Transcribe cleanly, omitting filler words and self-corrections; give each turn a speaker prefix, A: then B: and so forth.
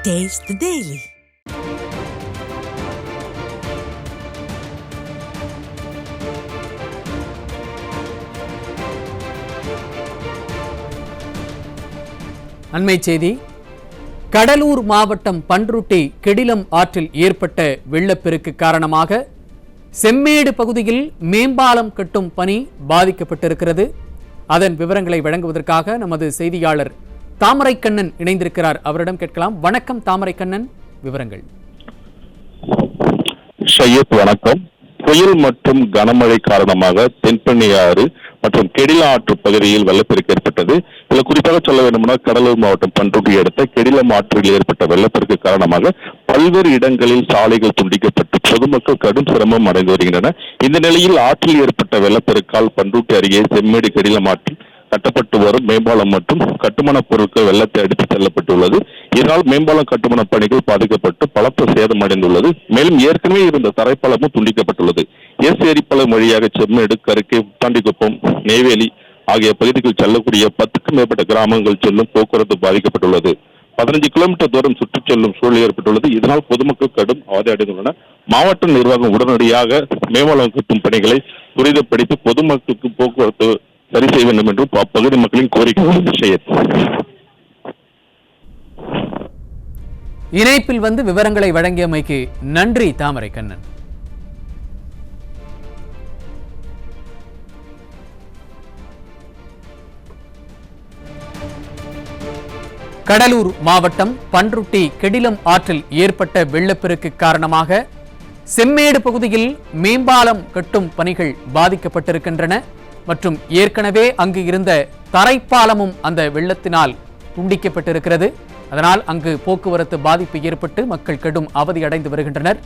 A: Taste the Daily.
B: அண்மை செய்தி. கடலூர் மாவட்டம் பன்ருட்டி கெடிலம் ஆற்றில் ஏற்பட்ட வெள்ளப்பெருக்கு காரணமாக செம்மேடு பகுதியில் மேம்பாலம் கட்டும் பணி பாதிக்கப்பட்டிருக்கிறது. அதன் விவரங்களை வழங்குவதற்காக நமது செய்தியாளர் தாமரைக்கண்ணன் இணைந்திருக்கிறார். அவரிடம் கேட்கலாம். வணக்கம் தாமரைக்கண்ணன், விவரங்கள்.
C: ஷையத் வணக்கம். புயல் மற்றும் கனமழை காரணமாக தென்பெண்ணியாறு மற்றும் கெடிலம் ஆற்று பகுதியில் வெள்ளப்பெருக்கு ஏற்பட்டது. இதில் குறிப்பாக சொல்ல வேண்டும்னா, கடலூர் மாவட்டம் பன்ருட்டி அடுத்த கெடிலம் ஆற்றில் ஏற்பட்ட வெள்ளப்பெருக்கு காரணமாக பல்வேறு இடங்களில் சாலைகள் துண்டிக்கப்பட்டு பொதுமக்கள் கடும் சிரமம் அடைந்து வருகின்றனர். இந்த நிலையில் ஆற்றில் ஏற்பட்ட வெள்ளப்பெருக்கால் பன்ருட்டி அருகே செம்மேடு கெடிலம் ஆற்றில் கட்டப்பட்டு வரும் மேம்பாலம் மற்றும் கட்டுமான பொருட்கள் வெள்ளத்தை அடித்து செல்லப்பட்டுள்ளது. இதனால் மேம்பாலம் கட்டுமான பணிகள் பாதிக்கப்பட்டு பலத்த சேதம் அடைந்துள்ளது. மேலும் ஏற்கனவே இருந்த தரைப்பாலமும் துண்டிக்கப்பட்டுள்ளது. ஏரிப்பாலம் வழியாக செம்மேடு, கருக்கை, தாண்டிக்குப்பம், நெய்வேலி ஆகிய பகுதிகளில் செல்லக்கூடிய 10க்கும் மேற்பட்ட கிராமங்கள் செல்லும் போக்குவரத்து பாதிக்கப்பட்டுள்ளது. 15 கிலோமீட்டர் தூரம் சுற்றிச் செல்லும் சூழல் ஏற்பட்டுள்ளது. இதனால் பொதுமக்கள் கடும் அவதி அடைந்துள்ளனர். மாவட்ட நிர்வாகம் உடனடியாக மேம்பாலம் கட்டும் பணிகளை துரிதப்படுத்தி பொதுமக்களுக்கு போக்குவரத்து சரி செய்ய வேண்டும் என்று அப்பகுதி மக்களின் கோரிக்கை.
B: இணைப்பில் வந்து விவரங்களை வழங்கியமைக்கு நன்றி தாமரைக்கண்ணன். கடலூர் மாவட்டம் பன்ருட்டி கெடிலம் ஆற்றில் ஏற்பட்ட வெள்ளப்பெருக்கு காரணமாக செம்மேடு பகுதியில் மேம்பாலம் கட்டும் பணிகள் பாதிக்கப்பட்டிருக்கின்றன மற்றும் ஏற்கனவே அங்கு இருந்த தரைப்பாலமும் அந்த வெள்ளத்தினால் துண்டிக்கப்பட்டிருக்கிறது. அதனால் அங்கு போக்குவரத்து பாதிப்பு ஏற்பட்டு மக்கள் கடும் அவதி அடைந்து வருகின்றனர்.